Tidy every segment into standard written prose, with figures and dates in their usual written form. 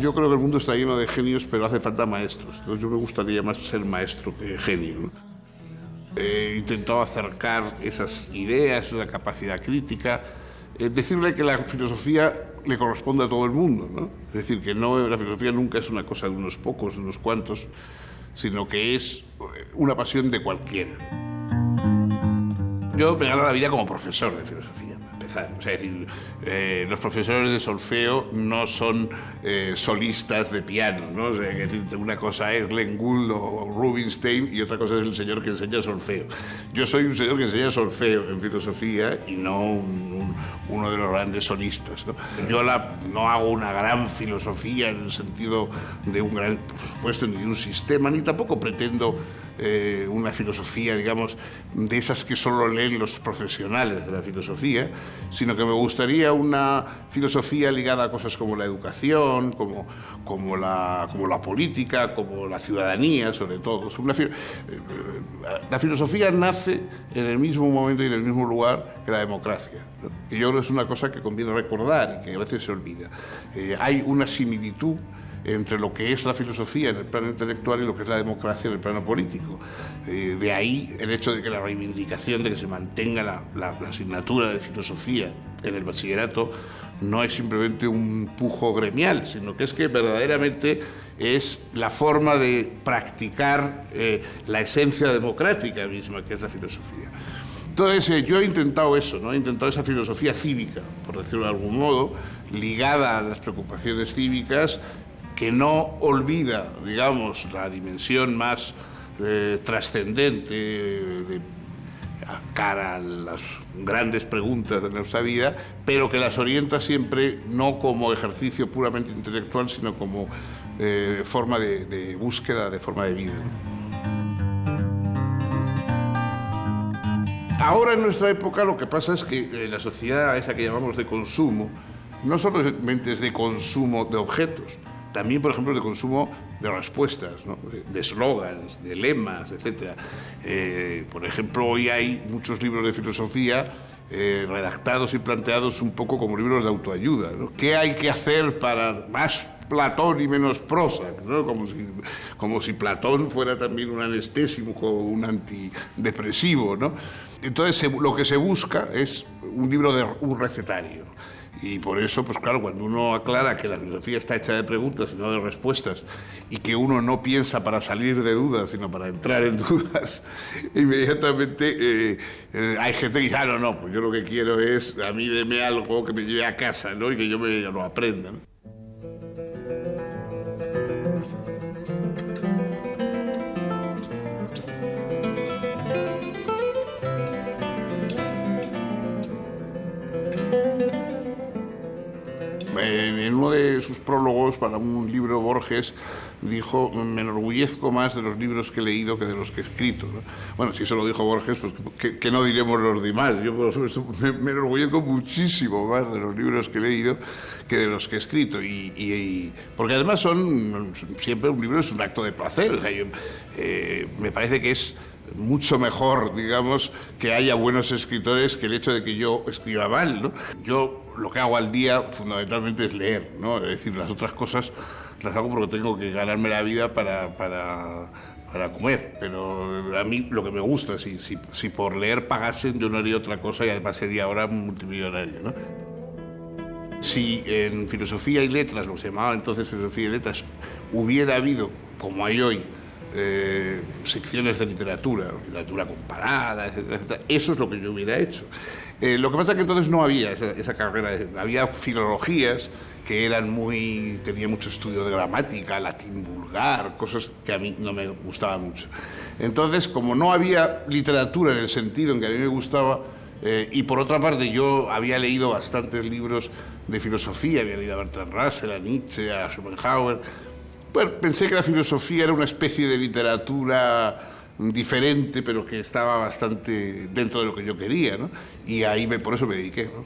yo creo que el mundo está lleno de genios, pero hace falta maestros. Entonces yo me gustaría más ser maestro que genio, ¿no? He intentado acercar esas ideas, esa capacidad crítica, decirle que la filosofía le corresponde a todo el mundo, ¿no? Es decir, que no, la filosofía nunca es una cosa de unos pocos, de unos cuantos, sino que es una pasión de cualquiera. Yo me gano la vida como profesor de filosofía, para empezar. O sea, es decir, los profesores de solfeo no son solistas de piano, ¿no? O sea, es decir, una cosa es Glenn Gould o Rubinstein y otra cosa es el señor que enseña solfeo. Yo soy un señor que enseña solfeo en filosofía y no uno de los grandes solistas, ¿no? Yo no hago una gran filosofía en el sentido de un gran, por supuesto, ni de un sistema, ni tampoco pretendo una filosofía, digamos, de esas que solo leen los profesionales de la filosofía, sino que me gustaría una filosofía ligada a cosas como la educación, como la política, como la ciudadanía, sobre todo. La filosofía nace en el mismo momento y en el mismo lugar que la democracia, ¿no? Y yo creo que es una cosa que conviene recordar y que a veces se olvida. Hay una similitud entre lo que es la filosofía en el plano intelectual y lo que es la democracia en el plano político. De ahí el hecho de que la reivindicación de que se mantenga la asignatura de filosofía en el bachillerato no es simplemente un pujo gremial, sino que es que verdaderamente es la forma de practicar la esencia democrática misma, que es la filosofía. Entonces, yo he intentado eso, ¿no? He intentado esa filosofía cívica, por decirlo de algún modo, ligada a las preocupaciones cívicas, que no olvida, digamos, la dimensión más trascendente de cara a las grandes preguntas de nuestra vida, pero que las orienta siempre no como ejercicio puramente intelectual, sino como forma de búsqueda, de forma de vida, ¿no? Ahora en nuestra época lo que pasa es que la sociedad esa que llamamos de consumo no solamente es de consumo de objetos, también, por ejemplo, de consumo de respuestas, ¿no? De eslogans, de lemas, etc. Por ejemplo, hoy hay muchos libros de filosofía redactados y planteados un poco como libros de autoayuda, ¿no? ¿Qué hay que hacer para más Platón y menos Prozac, ¿no? Como si Platón fuera también un anestésico, un antidepresivo, ¿no? Entonces, lo que se busca es un libro un recetario. Y por eso, pues claro, cuando uno aclara que la filosofía está hecha de preguntas y no de respuestas, y que uno no piensa para salir de dudas, sino para entrar en dudas, inmediatamente hay gente que dice, no, pues yo lo que quiero es, a mí deme algo que me lleve a casa, ¿no? Y que yo lo aprenda, ¿no? En uno de sus prólogos para un libro, Borges dijo: me enorgullezco más de los libros que he leído que de los que he escrito, ¿no? Bueno, si eso lo dijo Borges, pues ¿qué no diremos los demás? Yo, por supuesto, me enorgullezco muchísimo más de los libros que he leído que de los que he escrito. Porque además siempre un libro es un acto de placer. O sea, me parece que es mucho mejor, digamos, que haya buenos escritores que el hecho de que yo escriba mal, ¿no? Yo lo que hago al día fundamentalmente es leer, ¿no? Es decir, las otras cosas las hago porque tengo que ganarme la vida para comer, pero a mí lo que me gusta, si por leer pagasen, yo no haría otra cosa y además sería ahora multimillonario, ¿no? Si en filosofía y letras, lo que se llamaba entonces filosofía y letras, hubiera habido, como hay hoy, secciones de literatura comparada, etcétera, etcétera, eso es lo que yo hubiera hecho. Lo que pasa es que entonces no había esa carrera, había filologías que tenían mucho estudio de gramática, latín vulgar, cosas que a mí no me gustaban mucho. Entonces, como no había literatura en el sentido en que a mí me gustaba, y por otra parte yo había leído bastantes libros de filosofía, había leído a Bertrand Russell, a Nietzsche, a Schopenhauer. Bueno, pensé que la filosofía era una especie de literatura diferente, pero que estaba bastante dentro de lo que yo quería, ¿no? Y ahí por eso me dediqué, ¿no?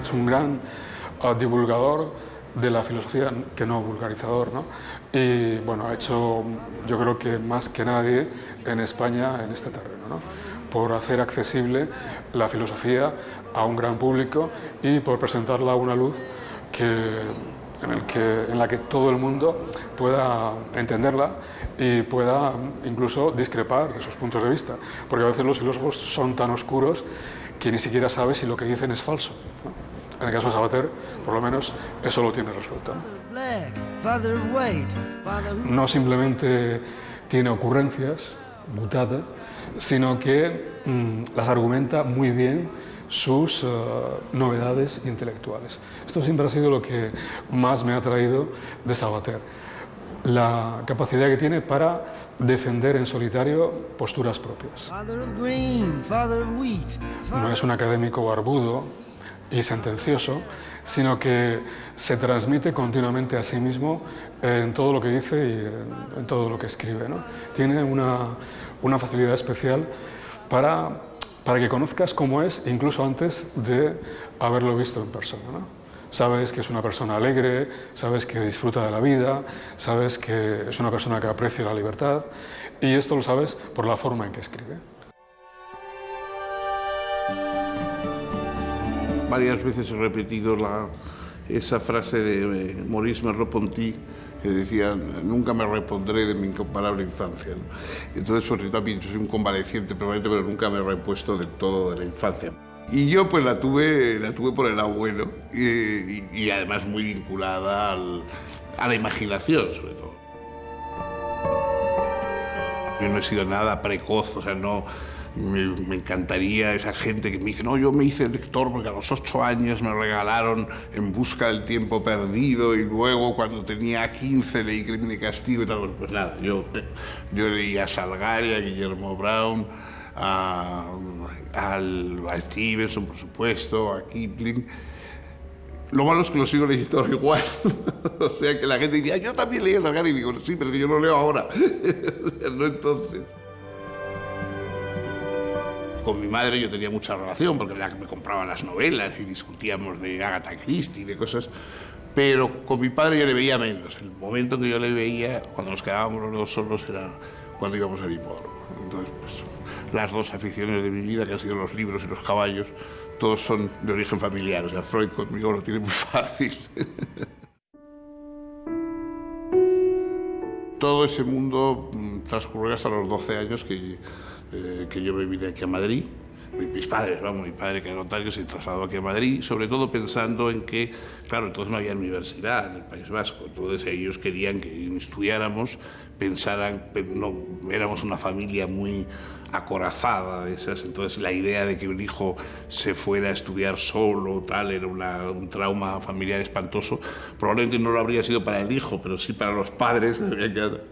Es un gran divulgador de la filosofía, que no vulgarizador, ¿no? Y bueno, ha hecho, yo creo que más que nadie en España en este terreno, ¿no? por hacer accesible la filosofía a un gran público y por presentarla a una luz en la que todo el mundo pueda entenderla y pueda incluso discrepar de sus puntos de vista, porque a veces los filósofos son tan oscuros que ni siquiera sabe si lo que dicen es falso, ¿no? En el caso de Sabater, por lo menos, eso lo tiene resuelto. No simplemente tiene ocurrencias, butade, sino que las argumenta muy bien sus novedades intelectuales. Esto siempre ha sido lo que más me ha atraído de Sabater, la capacidad que tiene para defender en solitario posturas propias. No es un académico barbudo y sentencioso, sino que se transmite continuamente a sí mismo en todo lo que dice y en todo lo que escribe, ¿no? Tiene una facilidad especial para que conozcas cómo es, incluso antes de haberlo visto en persona, ¿no? Sabes que es una persona alegre, sabes que disfruta de la vida, sabes que es una persona que aprecia la libertad, y esto lo sabes por la forma en que escribe. Varias veces he repetido esa frase de Maurice Merleau-Ponty que decía: nunca me repondré de mi incomparable infancia, ¿no? Entonces, pues yo también soy un convaleciente permanente, pero nunca me he repuesto del todo de la infancia. Y yo pues la tuve por el abuelo y además muy vinculada a la imaginación, sobre todo. Yo no he sido nada precoz, o sea, no... Me encantaría esa gente que me dice: no, yo me hice lector porque a los 8 años me regalaron En busca del tiempo perdido y luego cuando tenía 15 leí Crimen y Castigo y tal. Pues nada, yo leí a Salgari, a Guillermo Brown, a Stevenson, por supuesto, a Kipling. Lo malo es que lo sigo leyendo igual. O sea, que la gente dice: yo también leí a Salgari, y digo: sí, pero que yo lo leo ahora. No entonces. Con mi madre yo tenía mucha relación porque era la que me compraba las novelas y discutíamos de Agatha Christie y de cosas, pero con mi padre yo le veía menos. El momento en que yo le veía, cuando nos quedábamos los dos solos, era cuando íbamos al hipódromo. Entonces, pues, las dos aficiones de mi vida, que han sido los libros y los caballos, todos son de origen familiar. O sea, Freud conmigo lo tiene muy fácil. Todo ese mundo transcurrió hasta los 12 años que yo me vine aquí a Madrid. Mis padres, vamos, mi padre que era notario se trasladó aquí a Madrid, sobre todo pensando en que, claro, entonces no había universidad en el País Vasco, entonces ellos querían que estudiáramos, pensaran, no, éramos una familia muy acorazada de esas, entonces la idea de que un hijo se fuera a estudiar solo, tal, era un trauma familiar espantoso. Probablemente no lo habría sido para el hijo, pero sí para los padres.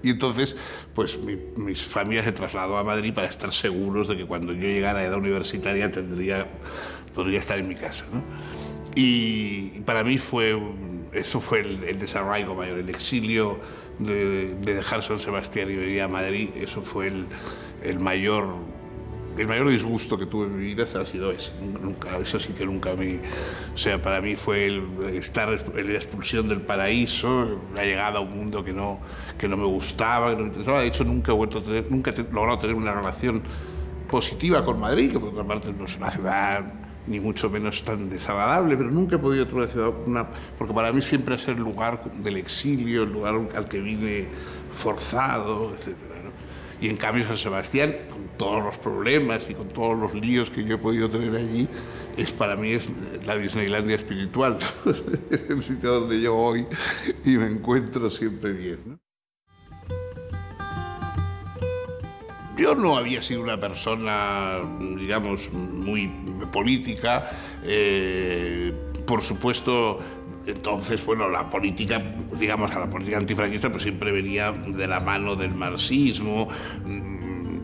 Y entonces, pues mi familia se trasladó a Madrid para estar seguros de que cuando yo llegara a edad universitaria podría estar en mi casa, ¿no? Y para mí eso fue el desarraigo mayor, el exilio de dejar San Sebastián y venir a Madrid. Eso fue el mayor disgusto que tuve en mi vida, ha sido ese. Eso sí que nunca o sea, para mí fue la expulsión del paraíso, la llegada a un mundo que no me gustaba, que no me interesaba. De hecho, nunca he logrado tener una relación positiva con Madrid, que por otra parte no es una ciudad ni mucho menos tan desagradable, pero nunca he podido tener una ciudad, porque para mí siempre es el lugar del exilio, el lugar al que vine forzado, etc., ¿no? Y en cambio San Sebastián, con todos los problemas y con todos los líos que yo he podido tener allí, para mí es la Disneylandia espiritual. Es el sitio donde yo voy y me encuentro siempre bien, ¿no? Yo no había sido una persona, digamos, muy política. Por supuesto, entonces, bueno, la política, digamos, la política antifranquista pues siempre venía de la mano del marxismo,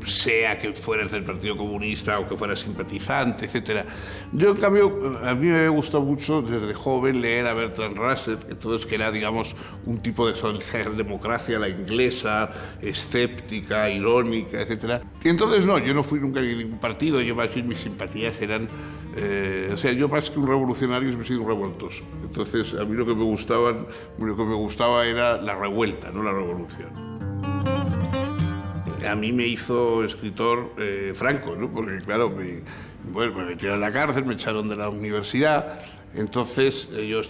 sea que fueras del Partido Comunista o que fueras simpatizante, etc. Yo, en cambio, a mí me gustó mucho desde joven leer a Bertrand Russell, entonces, que era, digamos, un tipo de socialdemocracia, la inglesa, escéptica, irónica, etc. Y entonces, no, yo no fui nunca de ningún partido, yo más bien mis simpatías eran... o sea, yo más que un revolucionario siempre he sido un revoltoso. Entonces, a mí lo que me gustaba era la revuelta, no la revolución. A mí me hizo escritor Franco, ¿no? Porque claro, me metieron en la cárcel, me echaron de la universidad. Entonces yo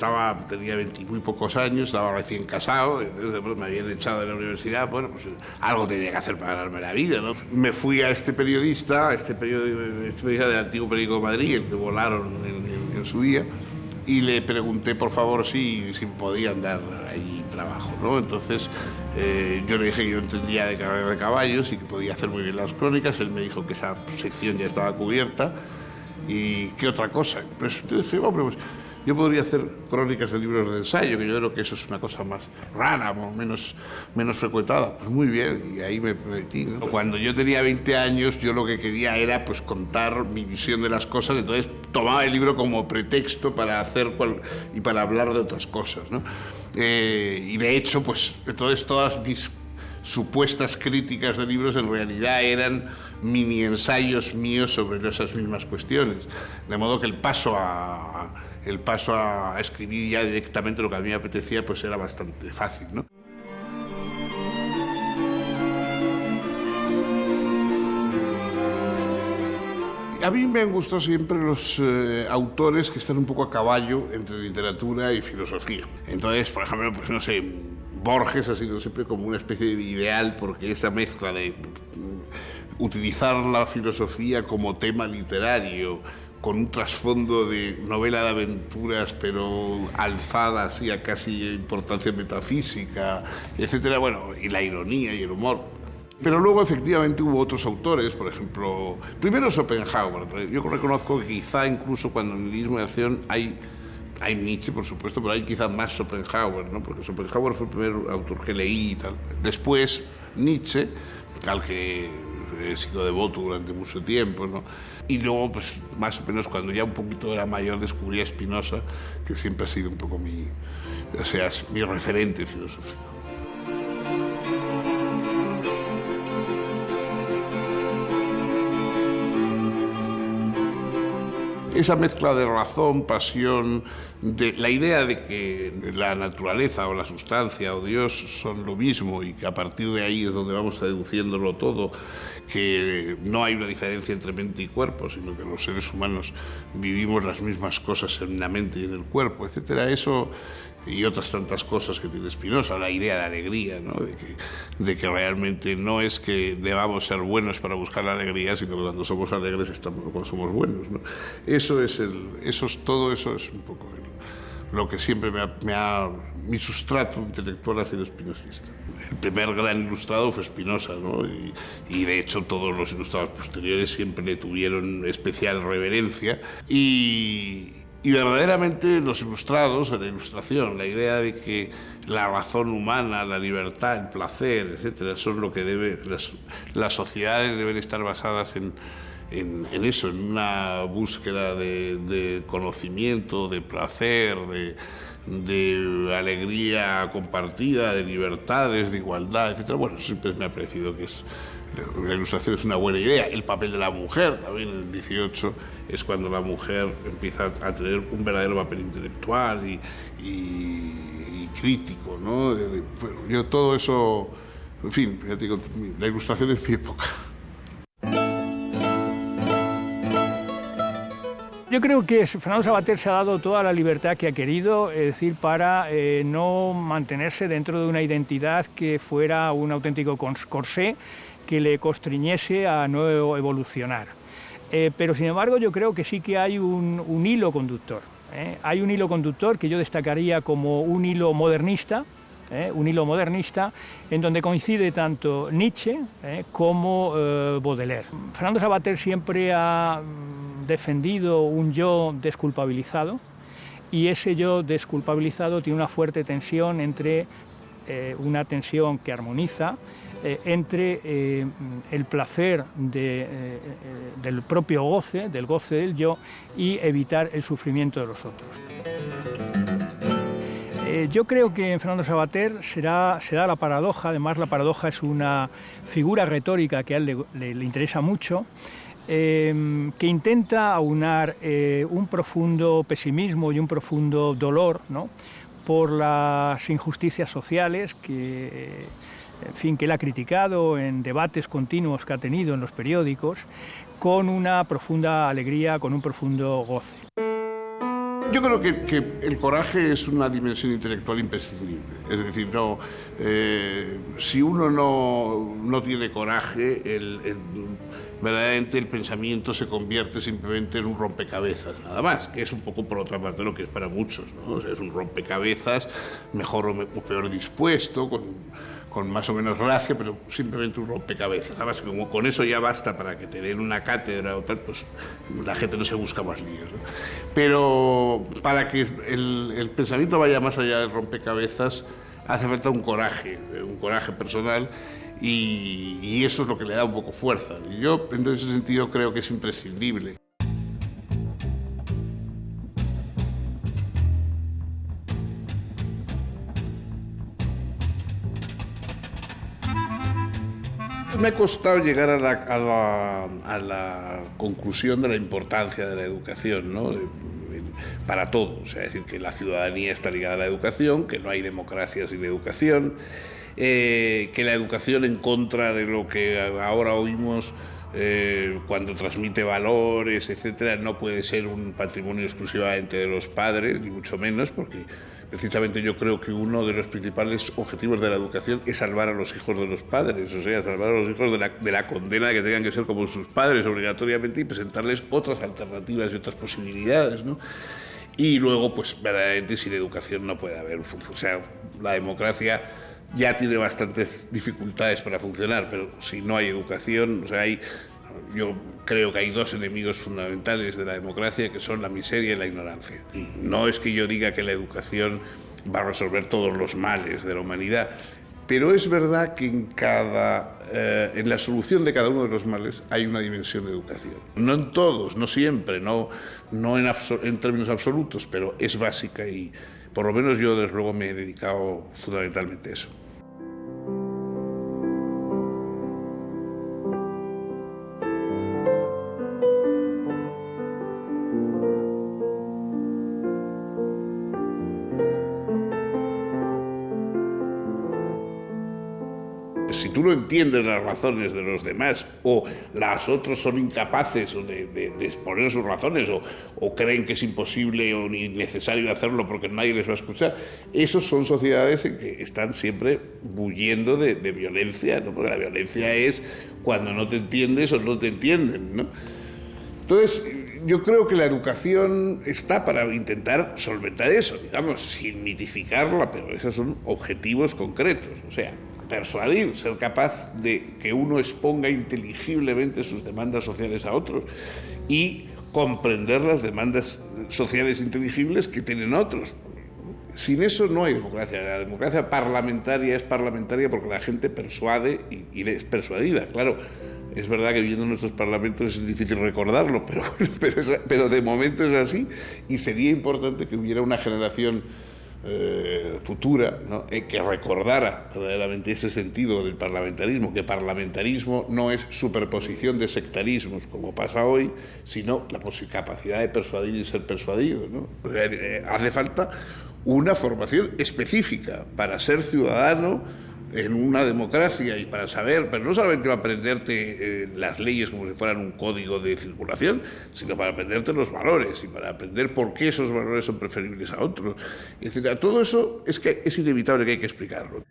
tenía 20 y muy pocos años, estaba recién casado, entonces me habían echado de la universidad, bueno, pues algo tenía que hacer para ganarme la vida, ¿no? Me fui a este periodista del antiguo periódico de Madrid, el que volaron en su día, y le pregunté por favor si podían dar ahí trabajo, ¿no? Entonces yo le dije que yo entendía de carrera de caballos y que podía hacer muy bien las crónicas. Él me dijo que esa sección ya estaba cubierta. ¿Y qué otra cosa? Pues yo dije, hombre, pues yo podría hacer crónicas de libros de ensayo, que yo creo que eso es una cosa más rara, menos frecuentada. Pues muy bien, y ahí me metí, ¿no? Cuando yo tenía 20 años, yo lo que quería era pues contar mi visión de las cosas, entonces tomaba el libro como pretexto para y para hablar de otras cosas, ¿no? Y de hecho, pues entonces todas mis supuestas críticas de libros en realidad eran mini ensayos míos sobre esas mismas cuestiones. De modo que el paso a escribir ya directamente lo que a mí me apetecía pues era bastante fácil, ¿no? A mí me han gustado siempre los autores que están un poco a caballo entre literatura y filosofía. Entonces, por ejemplo, pues no sé, Borges ha sido siempre como una especie de ideal, porque esa mezcla de utilizar la filosofía como tema literario, con un trasfondo de novela de aventuras, pero alzada así a casi importancia metafísica, etcétera, bueno, y la ironía y el humor. Pero luego efectivamente hubo otros autores, por ejemplo, primero Schopenhauer. Yo reconozco que quizá incluso cuando en el nihilismo de acción hay Nietzsche, por supuesto, pero hay quizá más Schopenhauer, ¿no? Porque Schopenhauer fue el primer autor que leí y tal. Después Nietzsche, al que he sido devoto durante mucho tiempo, ¿no? Y luego, pues más o menos cuando ya un poquito era mayor, descubrí a Spinoza, que siempre ha sido un poco mi referente filosófico. Esa mezcla de razón, pasión, de la idea de que la naturaleza o la sustancia o Dios son lo mismo y que a partir de ahí es donde vamos deduciéndolo todo, que no hay una diferencia entre mente y cuerpo, sino que los seres humanos vivimos las mismas cosas en la mente y en el cuerpo, etcétera. Eso y otras tantas cosas que tiene Spinoza, la idea de alegría, ¿no? de que realmente no es que debamos ser buenos para buscar la alegría, sino que cuando somos alegres cuando somos buenos, ¿no? Todo eso es un poco lo que siempre mi sustrato intelectual ha sido spinozista. El primer gran ilustrado fue Spinoza, ¿no? Y de hecho todos los ilustrados posteriores siempre le tuvieron especial reverencia y verdaderamente los ilustrados, en la ilustración, la idea de que la razón humana, la libertad, el placer, etcétera, son lo que las sociedades deben estar basadas en eso, en una búsqueda de conocimiento, de placer, de alegría compartida, de libertades, de igualdad, etcétera. Bueno, siempre me ha parecido que la ilustración es una buena idea. El papel de la mujer, también en el 18, es cuando la mujer empieza a tener un verdadero papel intelectual y crítico, ¿no? Yo todo eso, en fin, ya te digo, la ilustración es mi época. Yo creo que Fernando Savater se ha dado toda la libertad que ha querido, es decir, para no mantenerse dentro de una identidad que fuera un auténtico corsé que le constriñese a no evolucionar. Pero sin embargo yo creo que sí que hay un hilo conductor. Hay un hilo conductor que yo destacaría como un hilo modernista, en donde coincide tanto Nietzsche como Baudelaire. Fernando Savater siempre ha defendido un yo desculpabilizado y ese yo desculpabilizado tiene una fuerte tensión una tensión que armoniza entre el placer del propio goce, del goce del yo, y evitar el sufrimiento de los otros. Yo creo que en Fernando Savater se da la paradoja, además la paradoja es una figura retórica que a él le interesa mucho, que intenta aunar un profundo pesimismo y un profundo dolor, ¿no?, por las injusticias sociales que él ha criticado en debates continuos que ha tenido en los periódicos, con una profunda alegría, con un profundo goce. Yo creo que el coraje es una dimensión intelectual imprescindible. Es decir, si uno no tiene coraje, verdaderamente el pensamiento se convierte simplemente en un rompecabezas, nada más, que es un poco, por otra parte, lo que es para muchos, ¿no? O sea, es un rompecabezas mejor o peor dispuesto, con más o menos gracia, pero simplemente un rompecabezas. Además, como con eso ya basta para que te den una cátedra o tal, pues la gente no se busca más líos, ¿no? Pero para que el pensamiento vaya más allá del rompecabezas, hace falta un coraje personal, y eso es lo que le da un poco fuerza. Y yo, en ese sentido, creo que es imprescindible. Me ha costado llegar a la conclusión de la importancia de la educación, ¿no? Para todos. O sea, es decir, que la ciudadanía está ligada a la educación, que no hay democracia sin educación, que la educación, en contra de lo que ahora oímos cuando transmite valores, etcétera, no puede ser un patrimonio exclusivamente de los padres, ni mucho menos, porque precisamente yo creo que uno de los principales objetivos de la educación es salvar a los hijos de los padres, o sea, salvar a los hijos de la condena de que tengan que ser como sus padres obligatoriamente, y presentarles otras alternativas y otras posibilidades, ¿no? Y luego, pues verdaderamente sin educación no puede haber función. O sea, la democracia ya tiene bastantes dificultades para funcionar, pero si no hay educación, o sea, yo creo que hay dos enemigos fundamentales de la democracia, que son la miseria y la ignorancia. No es que yo diga que la educación va a resolver todos los males de la humanidad, pero es verdad que en la solución de cada uno de los males hay una dimensión de educación. No en todos, no siempre, no en términos absolutos, pero es básica, y por lo menos yo, desde luego, me he dedicado fundamentalmente a eso. Si tú no entiendes las razones de los demás, o las otros son incapaces de exponer sus razones, o creen que es imposible o innecesario hacerlo porque nadie les va a escuchar, esos son sociedades en que están siempre bulliendo de violencia, ¿no? Porque la violencia es cuando no te entiendes o no te entienden, ¿no? Entonces, yo creo que la educación está para intentar solventar eso, digamos, sin mitificarla, pero esos son objetivos concretos. O sea, persuadir, ser capaz de que uno exponga inteligiblemente sus demandas sociales a otros y comprender las demandas sociales inteligibles que tienen otros. Sin eso no hay democracia. La democracia parlamentaria es parlamentaria porque la gente persuade y es persuadida. Claro, es verdad que viviendo en nuestros parlamentos es difícil recordarlo, pero de momento es así, y sería importante que hubiera una generación futura, ¿no?, que recordara verdaderamente ese sentido del parlamentarismo, que parlamentarismo no es superposición de sectarismos como pasa hoy, sino la capacidad de persuadir y ser persuadido, ¿no? Hace falta una formación específica para ser ciudadano en una democracia y para saber, pero no solamente para aprenderte las leyes como si fueran un código de circulación, sino para aprenderte los valores y para aprender por qué esos valores son preferibles a otros, etcétera. Todo eso es inevitable que hay que explicarlo.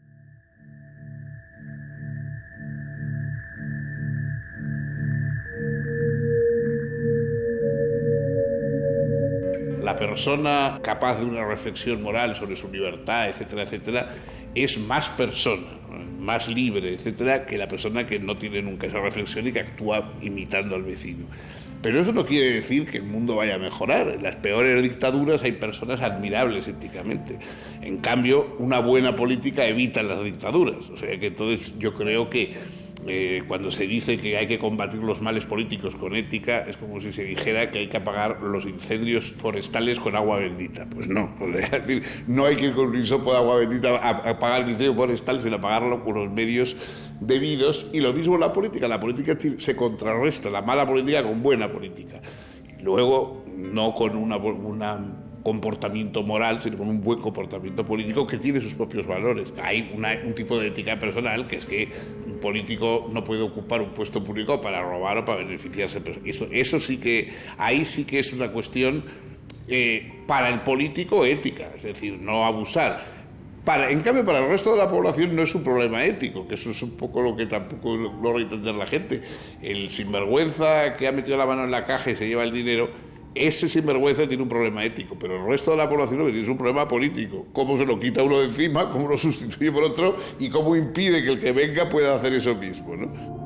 La persona capaz de una reflexión moral sobre su libertad, etcétera, etcétera, es más persona, más libre, etcétera, que la persona que no tiene nunca esa reflexión y que actúa imitando al vecino. Pero eso no quiere decir que el mundo vaya a mejorar. En las peores dictaduras hay personas admirables éticamente. En cambio, una buena política evita las dictaduras. O sea que entonces yo creo que cuando se dice que hay que combatir los males políticos con ética, es como si se dijera que hay que apagar los incendios forestales con agua bendita. Pues no, o sea, es decir, no hay que ir con un hisopo de agua bendita a apagar el incendio forestal, sino apagarlo con los medios debidos. Y lo mismo la política se contrarresta la mala política con buena política. Y luego, no con una comportamiento moral, sino con un buen comportamiento político que tiene sus propios valores. Hay un tipo de ética personal, que es que un político no puede ocupar un puesto público para robar o para beneficiarse. Eso sí que, ahí sí que es una cuestión para el político ética, es decir, no abusar. En cambio, para el resto de la población no es un problema ético, que eso es un poco lo que tampoco logra entender la gente. El sinvergüenza que ha metido la mano en la caja y se lleva el dinero, ese sinvergüenza tiene un problema ético, pero el resto de la población lo que tiene es un problema político. Cómo se lo quita uno de encima, cómo lo sustituye por otro y cómo impide que el que venga pueda hacer eso mismo, ¿no?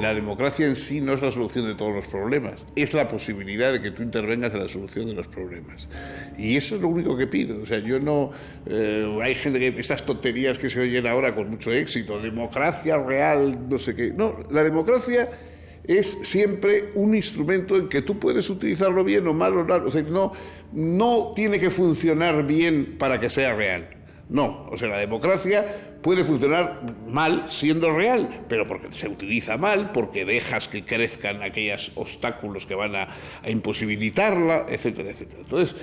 La democracia en sí no es la solución de todos los problemas, es la posibilidad de que tú intervengas en la solución de los problemas. Y eso es lo único que pido. O sea, yo no... hay gente que... Estas tonterías que se oyen ahora con mucho éxito, democracia real, no sé qué... No, la democracia es siempre un instrumento en que tú puedes utilizarlo bien o mal o mal. O sea, no tiene que funcionar bien para que sea real. No, o sea, la democracia puede funcionar mal siendo real, pero porque se utiliza mal, porque dejas que crezcan aquellos obstáculos que van a imposibilitarla, etcétera, etcétera. Entonces,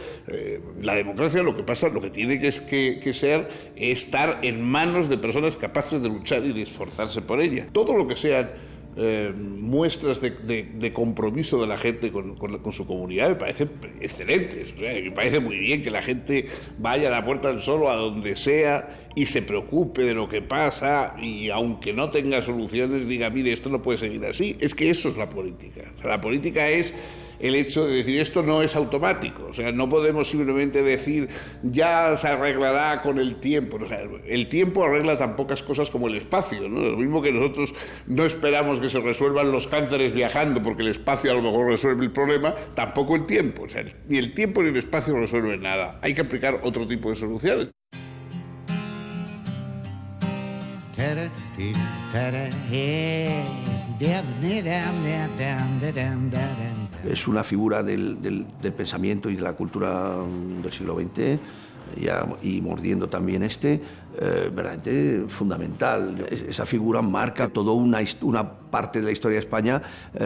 la democracia lo que tiene que ser es estar en manos de personas capaces de luchar y de esforzarse por ella. Todo lo que sean muestras de compromiso de la gente con su comunidad me parecen excelentes. O sea, me parece muy bien que la gente vaya a la Puerta del Sol o a donde sea y se preocupe de lo que pasa y aunque no tenga soluciones diga, mire, esto no puede seguir así. Es que eso es la política. O sea, la política es el hecho de decir esto no es automático, o sea, no podemos simplemente decir ya se arreglará con el tiempo. O sea, el tiempo arregla tan pocas cosas como el espacio, ¿no? Lo mismo que nosotros no esperamos que se resuelvan los cánceres viajando porque el espacio a lo mejor resuelve el problema, tampoco el tiempo. O sea, ni el tiempo ni el espacio resuelven nada. Hay que aplicar otro tipo de soluciones. Es una figura del pensamiento y de la cultura del siglo XX, y mordiendo también verdaderamente fundamental. Esa figura marca toda una parte de la historia de España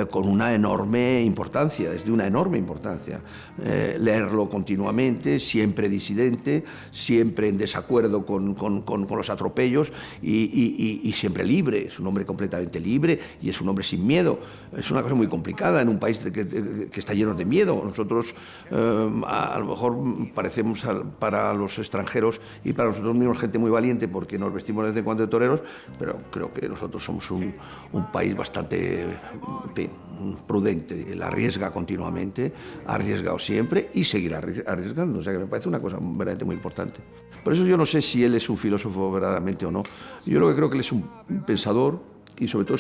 con una enorme importancia, es de una enorme importancia. Leerlo continuamente, siempre disidente, siempre en desacuerdo con los atropellos y siempre libre. Es un hombre completamente libre y es un hombre sin miedo. Es una cosa muy complicada en un país que está lleno de miedo. Nosotros a lo mejor parecemos para los extranjeros y para nosotros mismos gente muy valiente porque nos vestimos de vez en cuando de toreros, pero creo que nosotros somos un país bastante prudente. Él arriesga continuamente, ha arriesgado siempre y seguirá arriesgando. O sea que me parece una cosa verdaderamente muy importante. Por eso yo no sé si él es un filósofo verdaderamente o no. Yo lo que creo que él es un pensador y sobre todo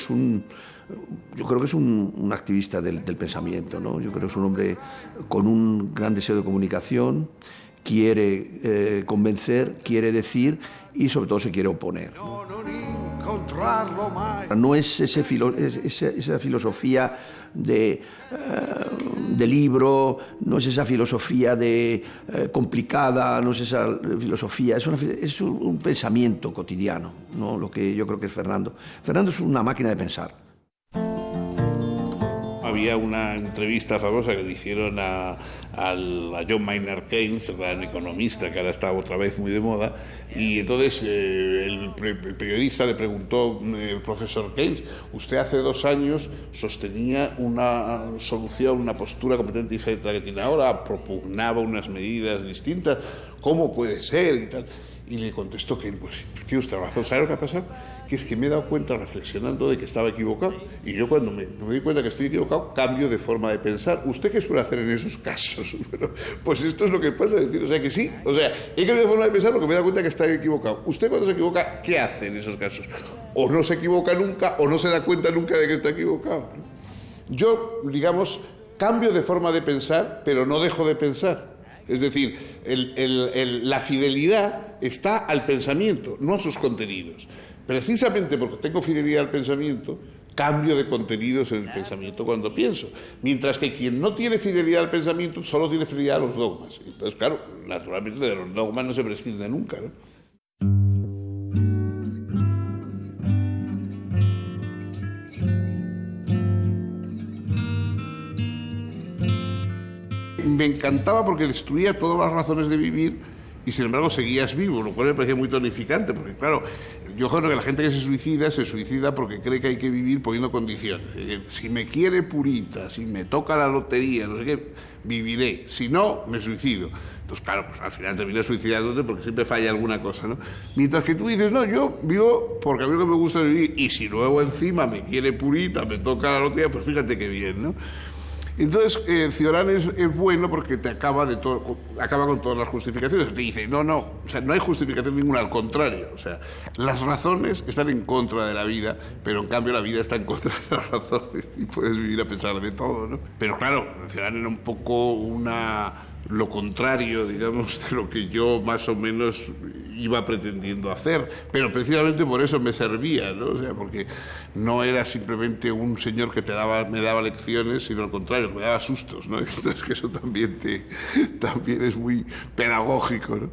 yo creo que es un activista del pensamiento, ¿no? Yo creo que es un hombre con un gran deseo de comunicación, quiere convencer, quiere decir y sobre todo se quiere oponer, ¿no? No es esa filosofía de libro, no es esa filosofía complicada, no es esa filosofía, es un pensamiento cotidiano, ¿no? Lo que yo creo que es Fernando. Fernando es una máquina de pensar. Había una entrevista famosa que le hicieron a John Maynard Keynes, el gran economista que ahora está otra vez muy de moda, y entonces el periodista le preguntó, profesor Keynes, usted hace 2 años sostenía una solución, una postura completamente diferente a la que tiene ahora, propugnaba unas medidas distintas, ¿cómo puede ser? Y tal. Y le contestó que, pues, tiene usted razón, ¿sabe lo que ha pasado? Que es que me he dado cuenta reflexionando de que estaba equivocado. Y yo cuando me doy cuenta que estoy equivocado, cambio de forma de pensar. ¿Usted qué suele hacer en esos casos? Bueno, pues esto es lo que pasa, decir, o sea que sí, o sea, he cambiado de forma de pensar porque me he dado cuenta que está equivocado. ¿Usted cuando se equivoca, qué hace en esos casos? O no se equivoca nunca, o no se da cuenta nunca de que está equivocado. Yo, digamos, cambio de forma de pensar, pero no dejo de pensar. Es decir, la fidelidad está al pensamiento, no a sus contenidos. Precisamente porque tengo fidelidad al pensamiento, cambio de contenidos en el pensamiento cuando pienso. Mientras que quien no tiene fidelidad al pensamiento solo tiene fidelidad a los dogmas. Entonces, claro, naturalmente de los dogmas no se prescinde nunca, ¿no? me encantaba porque destruía todas las razones de vivir y sin embargo seguías vivo, lo cual me parecía muy tonificante, porque claro, yo creo que la gente que se suicida porque cree que hay que vivir poniendo condiciones. Es decir, si me quiere Purita, si me toca la lotería, no sé qué, viviré, si no, me suicido. Entonces, claro, pues al final terminas suicidándote porque siempre falla alguna cosa, ¿no? Mientras que tú dices, no, yo vivo porque a mí lo que me gusta es vivir, y si luego encima me quiere Purita, me toca la lotería, pues fíjate qué bien, ¿no? Entonces, Cioran es bueno porque te acaba con todas las justificaciones. Te dice, no, o sea, no hay justificación ninguna, al contrario. O sea, las razones están en contra de la vida, pero en cambio la vida está en contra de las razones y puedes vivir a pesar de todo, ¿no? Pero claro, Cioran era un poco lo contrario, digamos, de lo que yo más o menos iba pretendiendo hacer, pero precisamente por eso me servía, ¿no? O sea, porque no era simplemente un señor que me daba lecciones, sino al contrario, me daba sustos, ¿no? Entonces, que eso también es muy pedagógico, ¿no?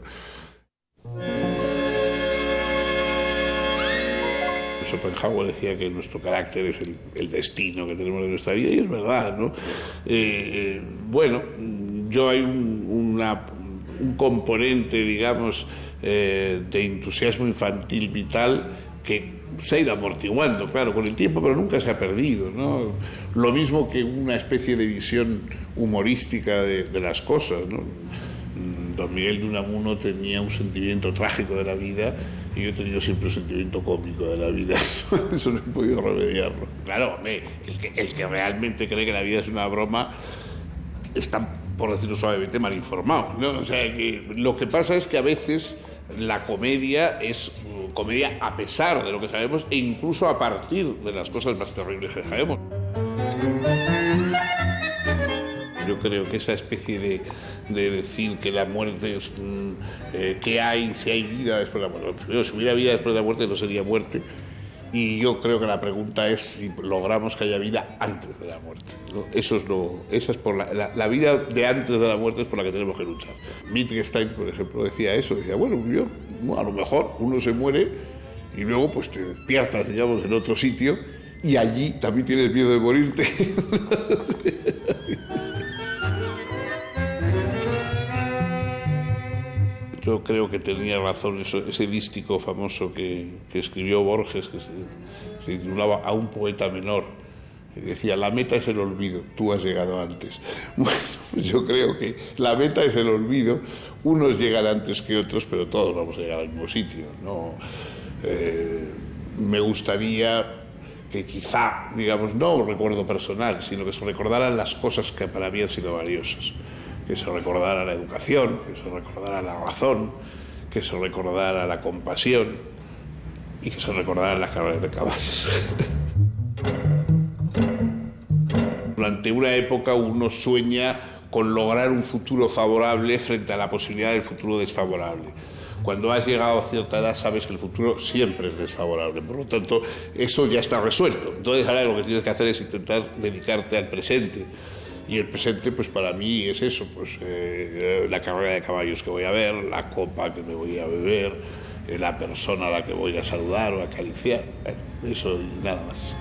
Schopenhauer decía que nuestro carácter es el destino que tenemos en nuestra vida, y es verdad, ¿no? Bueno, yo hay un componente, digamos, de entusiasmo infantil vital que se ha ido amortiguando, claro, con el tiempo, pero nunca se ha perdido, ¿no? Lo mismo que una especie de visión humorística de las cosas, ¿no? Don Miguel de Unamuno tenía un sentimiento trágico de la vida y yo he tenido siempre un sentimiento cómico de la vida. Eso no he podido remediarlo. Claro, el que realmente cree que la vida es una broma está, por decirlo suavemente, mal informado, ¿no? O sea, que lo que pasa es que a veces la comedia es comedia a pesar de lo que sabemos e incluso a partir de las cosas más terribles que sabemos. Yo creo que esa especie de decir que la muerte es... que hay, si hay vida después de la muerte. Primero, si hubiera vida después de la muerte no sería muerte. Y yo creo que la pregunta es si logramos que haya vida antes de la muerte, ¿no? Esa es por la vida de antes de la muerte es por la que tenemos que luchar. Wittgenstein, por ejemplo, decía eso. Decía, bueno, a lo mejor uno se muere y luego pues te despiertas, digamos, en otro sitio y allí también tienes miedo de morirte. Yo creo que tenía razón ese dístico famoso que escribió Borges, que se titulaba A un poeta menor. Y decía, la meta es el olvido, tú has llegado antes. Bueno, pues yo creo que la meta es el olvido, unos llegan antes que otros, pero todos vamos a llegar al mismo sitio, ¿no? Me gustaría que quizá, digamos, no un recuerdo personal, sino que se recordaran las cosas que para mí han sido valiosas. Que se recordara la educación, que se recordara la razón, que se recordara la compasión y que se recordaran las carreras de caballos. Durante una época uno sueña con lograr un futuro favorable frente a la posibilidad del futuro desfavorable. Cuando has llegado a cierta edad sabes que el futuro siempre es desfavorable, por lo tanto eso ya está resuelto. Entonces ahora lo que tienes que hacer es intentar dedicarte al presente. Y el presente, pues para mí es eso, pues la carrera de caballos que voy a ver, la copa que me voy a beber, la persona a la que voy a saludar o acariciar, eso y nada más.